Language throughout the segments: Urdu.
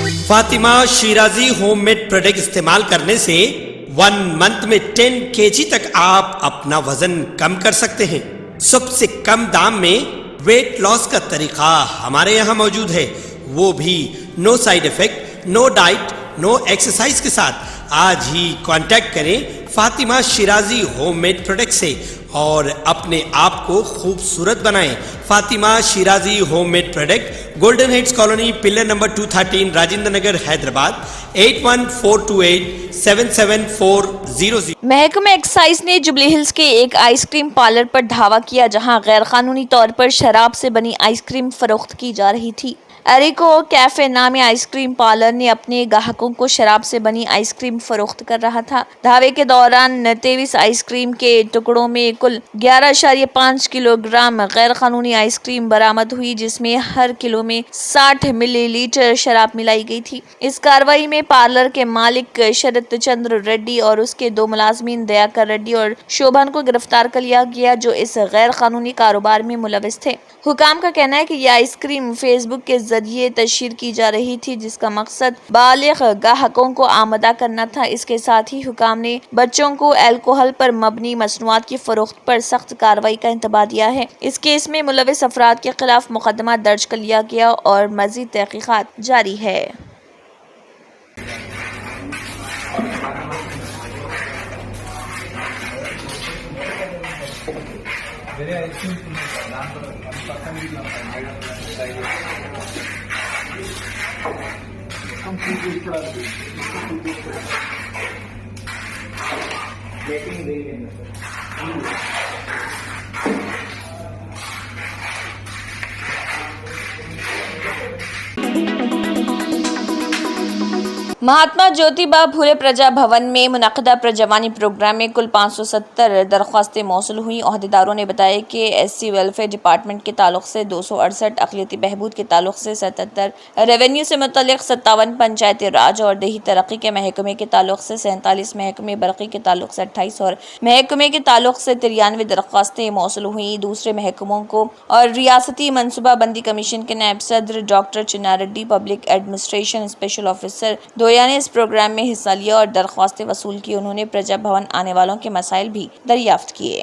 Fatima Shirazi home made product استعمال کرنے سے 1 منتھ میں 10 kg تک آپ اپنا وزن کم کر سکتے ہیں۔ سب سے کم دام میں ویٹ لاس کا طریقہ ہمارے یہاں موجود ہے، وہ بھی no side effect, no diet, no exercise کے ساتھ۔ آج ہی کانٹیکٹ کریں Fatima Shirazi home made product سے اور اپنے آپ کو خوبصورت بنائیں۔ Fatima Shirazi home made product, Golden Heights Colony, pillar number 213، Rajendra Nagar, Hyderabad, 8142877400۔ محکمہ ایکسائز نے جبلی ہلز کے ایک آئس کریم پارلر پر دھاوا کیا جہاں غیر قانونی طور پر شراب سے بنی آئس کریم فروخت کی جا رہی تھی۔ ایریکو کیفے نامی آئس کریم پارلر نے اپنے گاہکوں کو شراب سے بنی آئس کریم فروخت کر رہا تھا۔ دھاوے کے دوران 23 آئس کریم کے ٹکڑوں میں کل 11.5 کلو گرام غیر قانونی آئس کریم برآمد ہوئی، جس میں ہر کلو میں 60 ملی لیٹر شراب ملائی گئی تھی۔ اس کارروائی میں پارلر کے مالک شرت چندر ریڈی اور اس کے 2 ملازمین دیاکر ریڈی اور شوبھن کو گرفتار کر لیا گیا، جو اس غیر قانونی کاروبار میں ملوث تھے۔ حکام کا کہنا ہے کہ یہ آئس کریم فیس بک کے ذریعے تشہیر کی جا رہی تھی، جس کا مقصد بالغ گاہکوں کو آمادہ کرنا تھا۔ اس کے ساتھ ہی حکام نے بچوں کو الکوہل پر مبنی مصنوعات کی فروخت پر سخت کارروائی کا انتباہ دیا ہے۔ اس کیس میں ملوث افراد کے خلاف مقدمہ درج کر لیا گیا اور مزید تحقیقات جاری ہے۔ مہاتما جیوتیبا پھولے پرجا بھون میں منعقدہ پرجاوانی پروگرام میں کل 570 درخواستیں موصول ہوئیں۔ عہدیداروں نے بتایا کہ ایس سی ویلفیئر ڈپارٹمنٹ کے تعلق سے 268، اقلیتی بہبود کے تعلق سے 77، ریونیو سے متعلق 57، پنچایتی راج اور دیہی ترقی کے محکمے کے تعلق سے 47، محکمہ برقی کے تعلق سے 28 اور محکمے کے تعلق سے 93 درخواستیں موصول ہوئیں۔ دوسرے محکموں کو اور ریاستی منصوبہ بندی کمیشن کے نائب صدر doctor Chenna Reddy, public administration special officer Divya نے اس پروگرام میں حصہ لیا اور درخواستیں وصول کی۔ انہوں نے پرجا بھون آنے والوں کے مسائل بھی دریافت کیے۔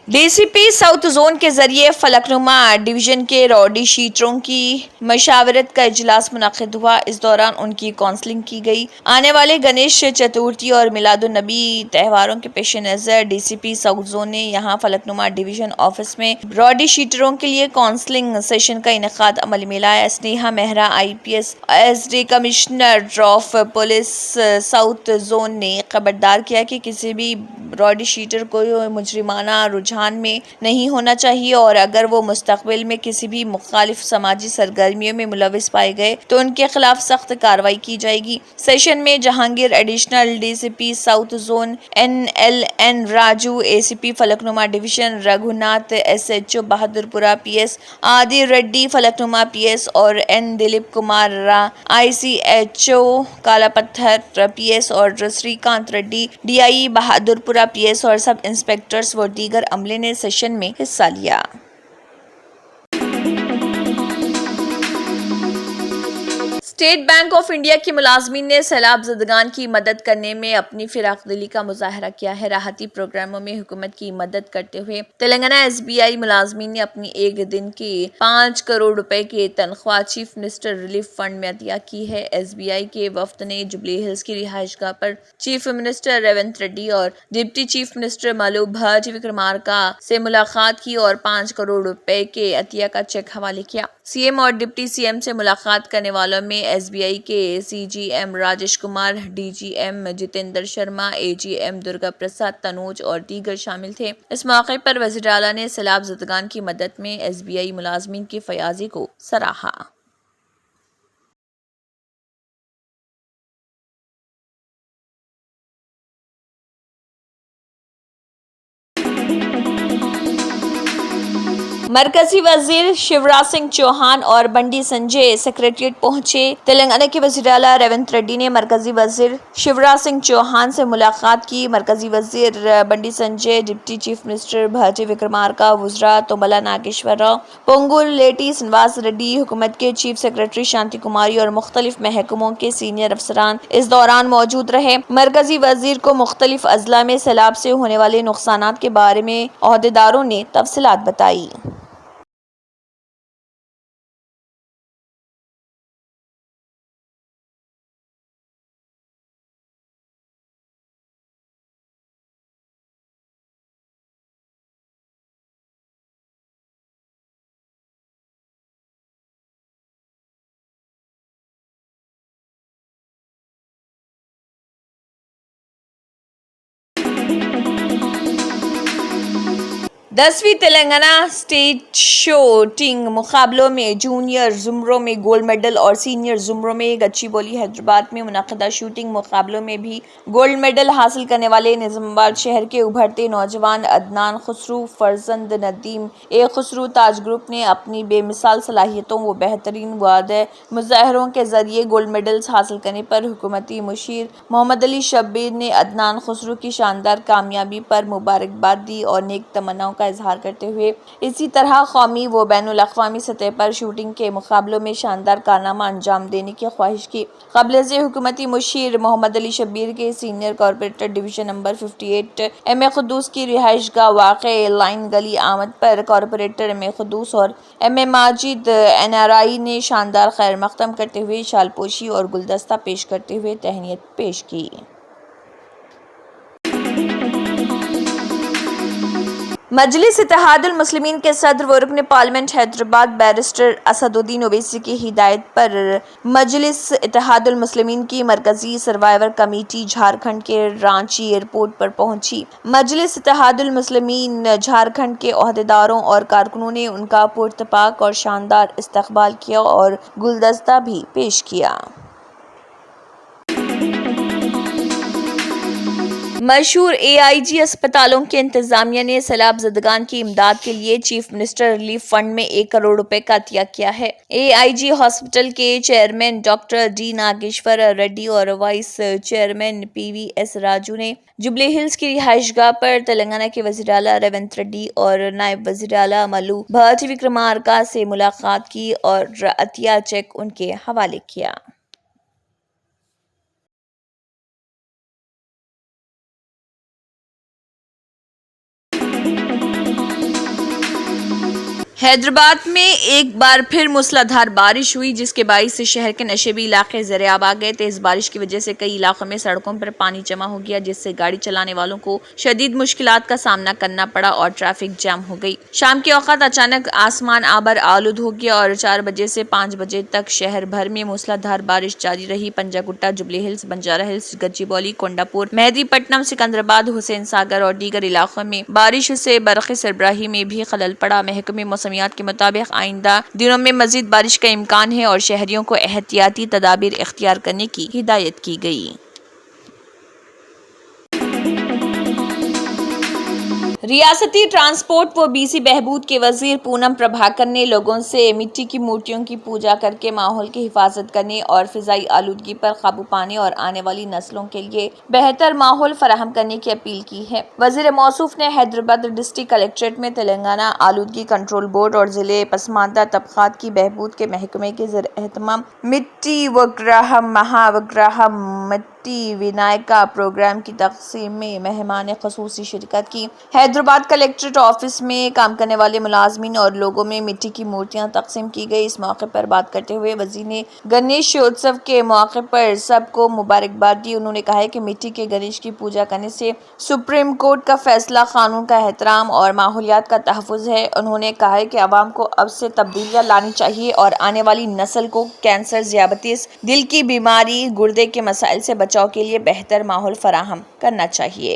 D C P south zone کے ذریعے فلک نما ڈویژن کے راؤڈی شیٹروں کی مشاورت کا اجلاس منعقد ہوا۔ اس دوران ان کی کونسلنگ کی گئی۔ آنے والے گنیش چترتھی اور میلاد النبی تہواروں کے پیش نظر D C P south zone نے یہاں فلک نما ڈویژن آفس میں راؤڈی شیٹروں کے لیے کونسلنگ سیشن کا انعقاد عمل میں لایا۔ اسنیہا مہرا IPS S D commissioner of police south zone نے خبردار کیا کہ کسی بھی راؤڈی شیٹر کو مجرمانہ رجحان میں نہیں ہونا چاہیے اور اگر وہ مستقبل میں کسی بھی مخالف سماجی سرگرمیوں میں ملوث پائے گئے تو ان کے خلاف سخت کارروائی کی جائے گی۔ سیشن میں Jahangir additional D C P south zone NLN Raju, ACP Falaknuma division Raghunath, SHO بہادر پورہ PS آدی ریڈی فلک نما PS اور N دلیپ کمار ICHO کالا پتھر PS اور سری کانت ریڈی DIE بہادر پورہ PS اور سب انسپکٹرز و دیگر عملے نے سیشن میں حصہ لیا۔ اسٹیٹ بینک آف انڈیا کے ملازمین نے سیلاب زدگان کی مدد کرنے میں اپنی فراخ دلی کا مظاہرہ کیا ہے۔ راحتی پروگراموں میں حکومت کی مدد کرتے ہوئے تلنگانہ SBI ملازمین نے اپنی ایک دن کی 5 کروڑ روپے کی تنخواہ چیف منسٹر ریلیف فنڈ میں عطیہ کی ہے۔ SBI کے وفد نے جبلی ہلز کی رہائش گاہ پر چیف منسٹر ریونت ریڈی اور ڈپٹی چیف منسٹر ملو بھٹ وکرمارکا سے ملاقات کی اور 5 کروڑ روپے کے عطیہ کا چیک حوالے کیا۔ CM اور ڈپٹی CM سے ملاقات کرنے والوں میں SBI کے CGM Rajesh Kumar, DGM Jitendra Sharma, AGM Durga Prasad Tanuj اور دیگر شامل تھے۔ اس موقع پر وزیر اعلیٰ نے سیلاب زدگان کی مدد میں SBI ملازمین کی فیاضی کو سراہا۔ مرکزی وزیر شیوراج سنگھ چوہان اور بنڈی سنجے سیکریٹریٹ پہنچے۔ تلنگانہ کے وزیر اعلیٰ ریونت ریڈی نے مرکزی وزیر شیوراج سنگھ چوہان سے ملاقات کی۔ مرکزی وزیر بنڈی سنجے، ڈپٹی چیف منسٹر بھارتی وکرمارکا، وزراء توملا ناگیشور راؤ، پونگولیٹی سرینواس ریڈی، حکومت کے چیف سیکریٹری شانتی کماری اور مختلف محکموں کے سینئر افسران اس دوران موجود رہے۔ مرکزی وزیر کو مختلف اضلاع میں سیلاب سے ہونے والے نقصانات کے بارے میں عہدیداروں نے تفصیلات بتائی۔ دسویں تلنگانہ اسٹیٹ شوٹنگ مقابلوں میں جونیئر زمروں میں گولڈ میڈل اور سینئر زمروں میں گچی باؤلی حیدرآباد میں منعقدہ شوٹنگ مقابلوں میں بھی گولڈ میڈل حاصل کرنے والے نظام آباد شہر کے ابھرتے نوجوان عدنان خسرو فرزند ندیم خسرو تاج گروپ نے اپنی بے مثال صلاحیتوں و بہترین وعدہ مظاہروں کے ذریعے گولڈ میڈلز حاصل کرنے پر حکومتی مشیر محمد علی شبیر نے عدنان خسرو کی شاندار کامیابی پر مبارکباد دی اور نیک تمناؤں کا اظہار کرتے ہوئے اسی طرح قومی و بین الاقوامی سطح پر شوٹنگ کے مقابلوں میں شاندار کارنامہ انجام دینے کی خواہش کی۔ قبل ازیں حکومتی مشیر محمد علی شبیر کے senior corporator division number 58 M A Quddus کی رہائش گاہ واقع لائن گلی آمد پر کارپوریٹر ایم اے قدوس اور M A Majid N R I نے شاندار خیر مقدم کرتے ہوئے شال پوشی اور گلدستہ پیش کرتے ہوئے تہنیت پیش کی۔ مجلس اتحاد المسلمین کے صدر و رکن پارلیمنٹ حیدرآباد بیرسٹر اسد الدین اویسی کی ہدایت پر مجلس اتحاد المسلمین کی مرکزی سروائیور کمیٹی جھارکھنڈ کے رانچی ایئرپورٹ پر پہنچی۔ مجلس اتحاد المسلمین جھارکھنڈ کے عہدیداروں اور کارکنوں نے ان کا پراتفاق اور شاندار استقبال کیا اور گلدستہ بھی پیش کیا۔ مشہور اے آئی جی اسپتالوں کی انتظامیہ نے سیلاب زدگان کی امداد کے لیے چیف منسٹر ریلیف فنڈ میں 1 کروڑ روپے کا عطیہ کیا ہے۔ اے آئی جی ہاسپٹل کے chairman doctor D Nageswara ready اور vice chairman P V S Raju نے جوبلی ہلز کی رہائش گاہ پر تلنگانہ کے وزیر اعلیٰ ریونت ریڈی اور نائب وزیر اعلیٰ ملو بھارتی وکرمارکا سے ملاقات کی اور عطیہ چیک ان کے حوالے کیا۔ حیدرآباد میں ایک بار پھر موسلا دھار بارش ہوئی جس کے باعث سے شہر کے نشیبی علاقے زیر آب آ گئے۔ تیز بارش کی وجہ سے کئی علاقوں میں سڑکوں پر پانی جمع ہو گیا جس سے گاڑی چلانے والوں کو شدید مشکلات کا سامنا کرنا پڑا اور ٹریفک جام ہو گئی۔ شام کے اوقات اچانک آسمان آبر آلود ہو گیا اور 4 بجے سے 5 بجے تک شہر بھر میں موسلا دھار بارش جاری رہی۔ پنجا گٹا، جوبلی ہلز، بنجارہ ہلز، گچی باؤلی، کونڈا پور، مہدی پٹنم، سکندرآباد، حسین ساگر اور دیگر علاقوں میں بارش سے برقی سربراہی میں بھی خلل پڑا۔ محکمہ موسمیات کے مطابق آئندہ دنوں میں مزید بارش کا امکان ہے اور شہریوں کو احتیاطی تدابیر اختیار کرنے کی ہدایت کی گئی۔ ریاستی ٹرانسپورٹ و بی سی بہبود کے وزیر پونم پربھاکر نے لوگوں سے مٹی کی مورتیوں کی پوجا کر کے ماحول کی حفاظت کرنے اور فضائی آلودگی پر قابو پانے اور آنے والی نسلوں کے لیے بہتر ماحول فراہم کرنے کی اپیل کی ہے۔ وزیر موصوف نے حیدرآباد ڈسٹرکٹ کلکٹریٹ میں تلنگانہ آلودگی کنٹرول بورڈ اور ضلع پسماندہ طبقات کی بہبود کے محکمے کے زیر اہتمام مٹی وگرہم مہا وگرہم مٹی ونائکا پروگرام کی تقسیم میں مہمان خصوصی شرکت کی۔ حیدرآباد کلکٹریٹ آفس میں کام کرنے والے ملازمین اور لوگوں میں مٹی کی مورتیاں تقسیم کی گئی۔ اس موقع پر بات کرتے ہوئے وزیر نے گنیش اتسو کے موقع پر سب کو مبارکباد دی۔ انہوں نے کہا کہ مٹی کے گنیش کی پوجا کرنے سے سپریم کورٹ کا فیصلہ، قانون کا احترام اور ماحولیات کا تحفظ ہے۔ انہوں نے کہا کہ عوام کو اب سے تبدیلیاں لانی چاہیے اور آنے والی نسل کو کینسر، ذیابیطس، دل کی بیماری، گردے کے مسائل سے بچاؤ کے لیے بہتر ماحول فراہم کرنا چاہیے۔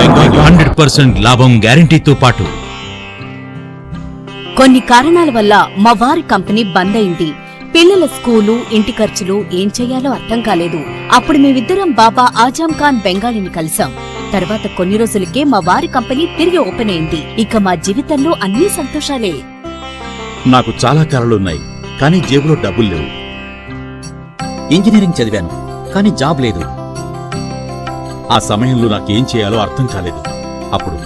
బెంగాలీ 100% లాభం గ్యారెంటీతో పాటు కొన్ని కారణాల వల్ల మా వారి కంపెనీ బంద్ అయింది. పిల్లల స్కూలు, ఇంటి ఖర్చులు ఏం చేయాలో అర్థం కాలేదు. అప్పుడు మేమిద్దరం బాబా ఆజం ఖాన్ బెంగాలీని కలిసాం. తర్వాత కొన్ని రోజులకే మా వారి కంపెనీ తిరిగి ఓపెన్ అయింది. ఇక మా జీవితంలో అన్ని సంతోషాలే. నాకు చాలా కలలున్నాయి, కానీ జేబులో డబ్బులు లేవు. ఇంజనీరింగ్ చదివాను, కానీ జాబ్ లేదు. ఆ సమయంలో నాకేం చేయాలో అర్థం కాలేదు. అప్పుడు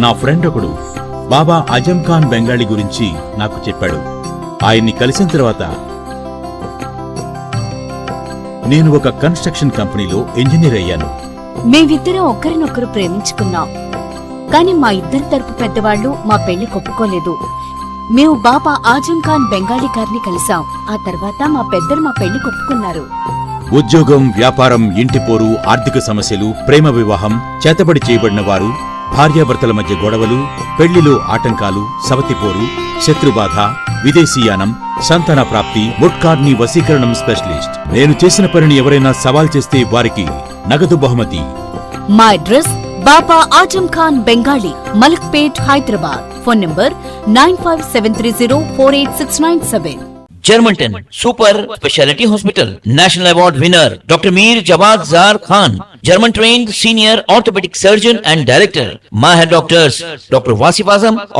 నా ఫ్రెండ్ ఒకడు బాబా ఆజం ఖాన్ బెంగాలీ గురించి నాకు చెప్పాడు. ఆయన్ని కలిసిన తర్వాత నేను ఒక కన్స్ట్రక్షన్ కంపెనీలో ఇంజనీర్ అయ్యాను. మేమిద్దరం ఒకరినొకరు ప్రేమించుకున్నాం. కాని మా ఇద్దరి తరపు పెద్దవాళ్లు మా పెళ్లి ఒప్పుకోలేదు. మేము బాబా ఆజం ఖాన్ బెంగాలీ గారిని కలిసాం. ఆ తర్వాత మా పెద్దలు మా పెళ్లి ఒప్పుకున్నారు. ఉద్యోగం, వ్యాపారం, ఇంటి పోరు, ఆర్థిక సమస్యలు, ప్రేమ వివాహం, చేతబడి చేయబడిన వారు, భార్యాభర్తల మధ్య గొడవలు, పెళ్లిలో ఆటంకాలు, సవతిపోరు, శత్రుబాధ, విదేశీయానం, సంతాన ప్రాప్తి, ముట్కార్ని వశీకరణం స్పెషలిస్ట్. నేను చేసిన పనిని ఎవరైనా సవాల్ చేస్తే వారికి నగదు బహుమతి. మా address Baba Azam Khan Bengali, Malakpet, Hyderabad. Phone number 9573048697. Germantown Super Speciality Hospital, National Award winner Dr. Mir Jawad Zar Khan, German trained senior orthopedic surgeon and director. Mahir doctors Dr. Wasif Azam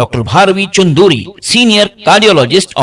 Dr. Bharvi Chunduri, senior cardiologist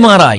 MRI,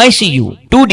ICU, 2D